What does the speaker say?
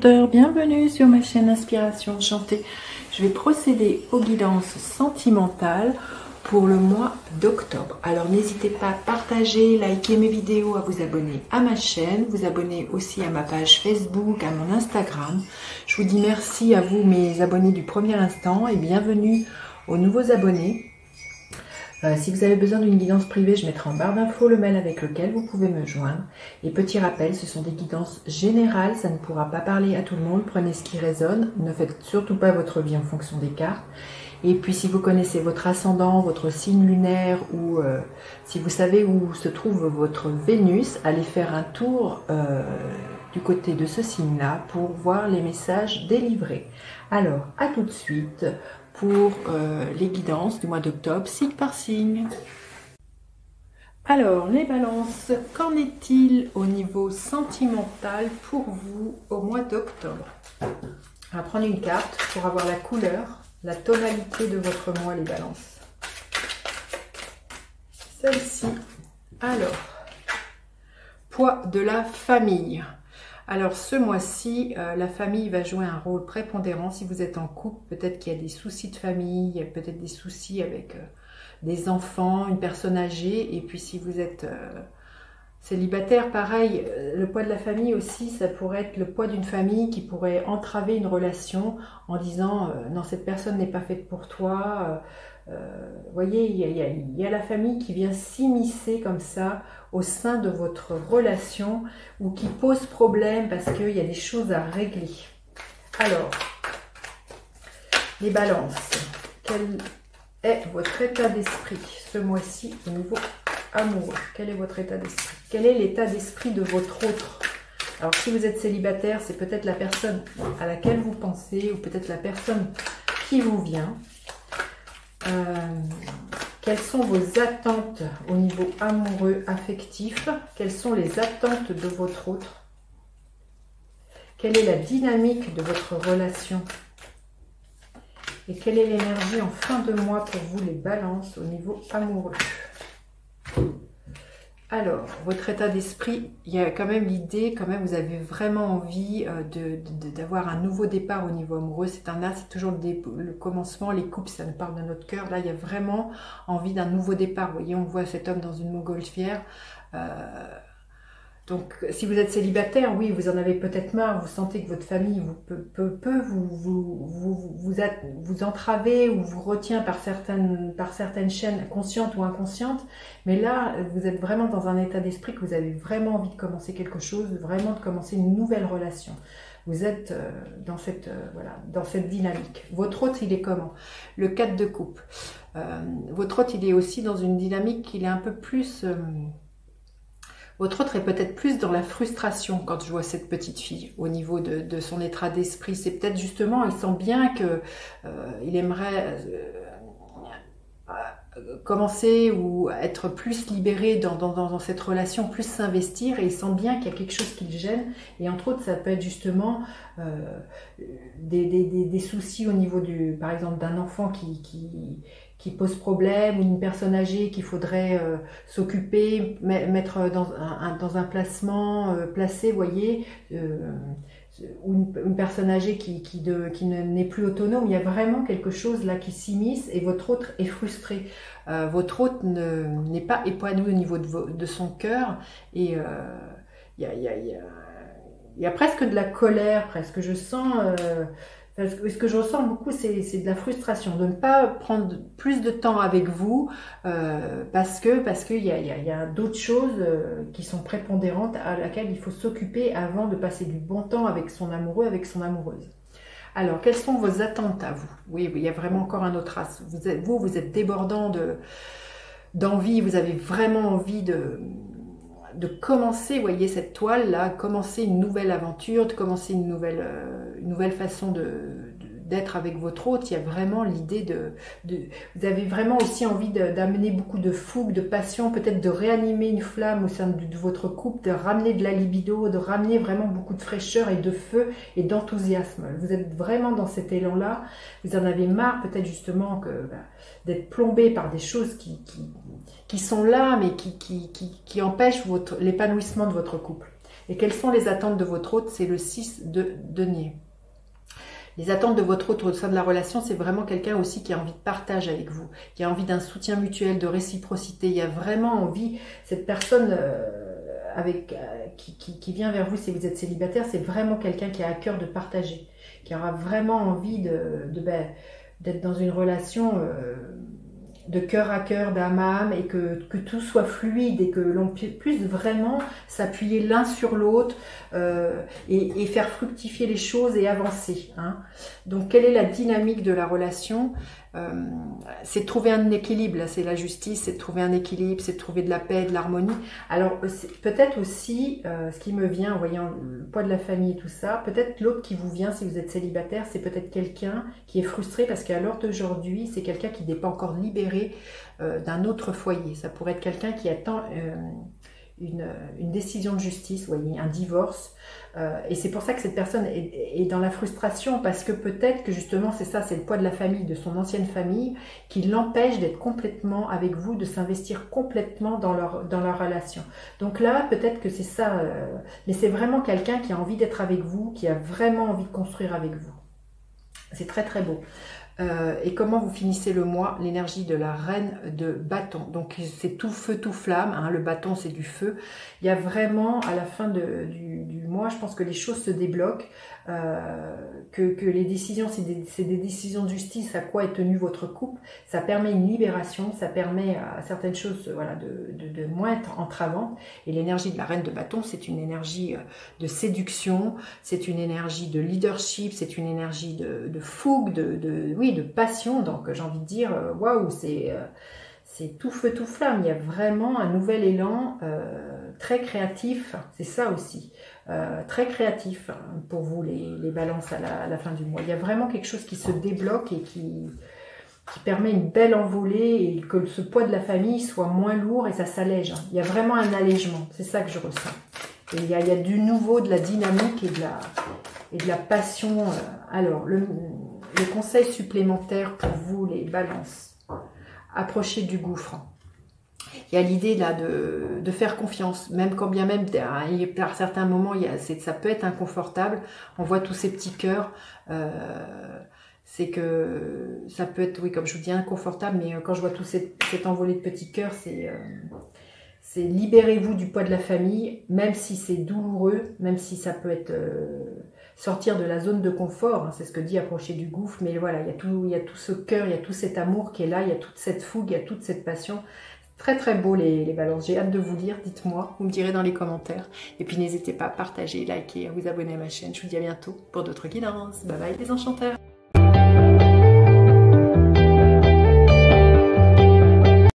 enchanteur, bienvenue sur ma chaîne Inspiration Enchantée. Je vais procéder aux guidances sentimentales pour le mois d'octobre. Alors n'hésitez pas à partager, liker mes vidéos, à vous abonner à ma chaîne, vous abonner aussi à ma page Facebook, à mon Instagram. Je vous dis merci à vous mes abonnés du premier instant et bienvenue aux nouveaux abonnés. Si vous avez besoin d'une guidance privée, je mettrai en barre d'infos le mail avec lequel vous pouvez me joindre. Et petit rappel, ce sont des guidances générales, ça ne pourra pas parler à tout le monde. Prenez ce qui résonne, ne faites surtout pas votre vie en fonction des cartes. Et puis si vous connaissez votre ascendant, votre signe lunaire ou si vous savez où se trouve votre Vénus, allez faire un tour du côté de ce signe-là pour voir les messages délivrés. Alors, à tout de suite pour les guidances du mois d'octobre, signe par signe. Alors, les balances, qu'en est-il au niveau sentimental pour vous au mois d'octobre? On va prendre une carte pour avoir la couleur, la tonalité de votre mois, les balances. Celle-ci, alors, poids de la famille. Alors ce mois-ci, la famille va jouer un rôle prépondérant. Si vous êtes en couple, peut-être qu'il y a des soucis de famille, il y a peut-être des soucis avec des enfants, une personne âgée. Et puis si vous êtes célibataire, pareil, le poids de la famille aussi, ça pourrait être le poids d'une famille qui pourrait entraver une relation en disant non, cette personne n'est pas faite pour toi. Voyez, il y a la famille qui vient s'immiscer comme ça au sein de votre relation ou qui pose problème parce qu'il y a des choses à régler. Alors, les balances, quel est votre état d'esprit ce mois-ci au niveau amoureux? Quel est votre état d'esprit? Quel est l'état d'esprit de votre autre? Alors, si vous êtes célibataire, c'est peut-être la personne à laquelle vous pensez ou peut-être la personne qui vous vient. Quelles sont vos attentes au niveau amoureux, affectif? Quelles sont les attentes de votre autre? Quelle est la dynamique de votre relation? Et quelle est l'énergie en fin de mois pour vous, les balances, au niveau amoureux? Alors, votre état d'esprit, il y a quand même l'idée, quand même, vous avez vraiment envie d'avoir un nouveau départ au niveau amoureux. C'est un as, c'est toujours le commencement, les couples, ça nous parle de notre cœur. Là, il y a vraiment envie d'un nouveau départ. Vous voyez, on voit cet homme dans une montgolfière. Donc, si vous êtes célibataire, oui, vous en avez peut-être marre, vous sentez que votre famille peut vous entraver ou vous retient par certaines chaînes conscientes ou inconscientes. Mais là, vous êtes vraiment dans un état d'esprit que vous avez vraiment envie de commencer quelque chose, vraiment de commencer une nouvelle relation. Vous êtes dans cette dynamique. Votre hôte, il est comment? Le 4 de coupe. Votre hôte, il est aussi dans une dynamique, il est un peu plus... Votre autre est peut-être plus dans la frustration quand je vois cette petite fille au niveau de son état d'esprit. C'est peut-être justement, il sent bien que il aimerait commencer ou être plus libéré dans cette relation, plus s'investir, et il sent bien qu'il y a quelque chose qui le gêne. Et entre autres, ça peut être justement des soucis au niveau par exemple, d'un enfant qui pose problème, ou une personne âgée qu'il faudrait s'occuper, mettre dans un placement, placer, voyez, ou une personne âgée qui n'est plus autonome. Il y a vraiment quelque chose là qui s'immisce et votre autre est frustré. Votre autre n'est pas épanoui au niveau de son cœur, et il y a presque de la colère, presque. Je sens... ce que je ressens beaucoup, c'est de la frustration, de ne pas prendre plus de temps avec vous parce qu'il y a d'autres choses qui sont prépondérantes à laquelle il faut s'occuper avant de passer du bon temps avec son amoureux, avec son amoureuse. Alors, quelles sont vos attentes à vous? Oui, il y a vraiment encore un autre as. Vous êtes débordant d'envie, vous avez vraiment envie de commencer, vous voyez, cette toile là, commencer une nouvelle aventure, de commencer une nouvelle façon d'être avec votre hôte. Il y a vraiment l'idée vous avez vraiment aussi envie d'amener beaucoup de fougue, de passion, peut-être de réanimer une flamme au sein de votre couple, de ramener de la libido, de ramener vraiment beaucoup de fraîcheur et de feu et d'enthousiasme. Vous êtes vraiment dans cet élan là, vous en avez marre peut-être justement d'être plombé par des choses qui sont là mais qui empêchent l'épanouissement de votre couple. Et quelles sont les attentes de votre hôte? C'est le 6 de denier. Les attentes de votre hôte au sein de la relation, c'est vraiment quelqu'un aussi qui a envie de partage avec vous, qui a envie d'un soutien mutuel, de réciprocité. Il y a vraiment envie, cette personne qui vient vers vous si vous êtes célibataire, c'est vraiment quelqu'un qui a à cœur de partager, qui aura vraiment envie d'être dans une relation de cœur à cœur, d'âme à âme, et que tout soit fluide et que l'on puisse vraiment s'appuyer l'un sur l'autre et faire fructifier les choses et avancer. Hein. Donc, quelle est la dynamique de la relation? C'est de trouver un équilibre, là, c'est la justice, c'est de trouver un équilibre, c'est de trouver de la paix, de l'harmonie. Alors, peut-être aussi, ce qui me vient en voyant le poids de la famille et tout ça, peut-être l'autre qui vous vient si vous êtes célibataire, c'est peut-être quelqu'un qui est frustré parce qu'à l'heure d'aujourd'hui, c'est quelqu'un qui n'est pas encore libéré d'un autre foyer. Ça pourrait être quelqu'un qui attend une décision de justice, vous voyez, un divorce. Et c'est pour ça que cette personne est dans la frustration, parce que peut-être que justement c'est ça, c'est le poids de la famille, de son ancienne famille, qui l'empêche d'être complètement avec vous, de s'investir complètement dans leur relation. Donc là, peut-être que c'est ça, mais c'est vraiment quelqu'un qui a envie d'être avec vous, qui a vraiment envie de construire avec vous. C'est très très beau. Et comment vous finissez le mois? L'énergie de la reine de bâton. Donc c'est tout feu, tout flamme. Hein, le bâton, c'est du feu. Il y a vraiment, à la fin du mois, je pense que les choses se débloquent. Que les décisions, c'est des décisions de justice, à quoi est tenu votre couple. Ça permet une libération, ça permet à certaines choses voilà, de moins être entravantes. Et l'énergie de la reine de bâton, c'est une énergie de séduction, c'est une énergie de leadership, c'est une énergie de fougue, oui, de passion. Donc j'ai envie de dire, waouh, c'est tout feu, tout flamme. Il y a vraiment un nouvel élan très créatif, c'est ça aussi. Très créatif pour vous les balances à la fin du mois. Il y a vraiment quelque chose qui se débloque et qui permet une belle envolée et que ce poids de la famille soit moins lourd et ça s'allège. Il y a vraiment un allègement, c'est ça que je ressens. Et il y a du nouveau, de la dynamique et de la passion. Alors, le conseil supplémentaire pour vous les balances, approchez du gouffre. Il y a l'idée là de faire confiance, même quand bien même, par certains moments, ça peut être inconfortable. On voit tous ces petits cœurs. C'est que ça peut être, oui, comme je vous dis, inconfortable, mais quand je vois tout cette envolée de petits cœurs, c'est libérez-vous du poids de la famille, même si c'est douloureux, même si ça peut être sortir de la zone de confort, hein, c'est ce que dit approcher du gouffre, mais voilà, il y a tout ce cœur, il y a tout cet amour qui est là, il y a toute cette fougue, il y a toute cette passion. Très très beau les balances, j'ai hâte de vous lire, dites-moi, vous me direz dans les commentaires. Et puis n'hésitez pas à partager, liker, à vous abonner à ma chaîne. Je vous dis à bientôt pour d'autres guidances. Bye bye les enchanteurs.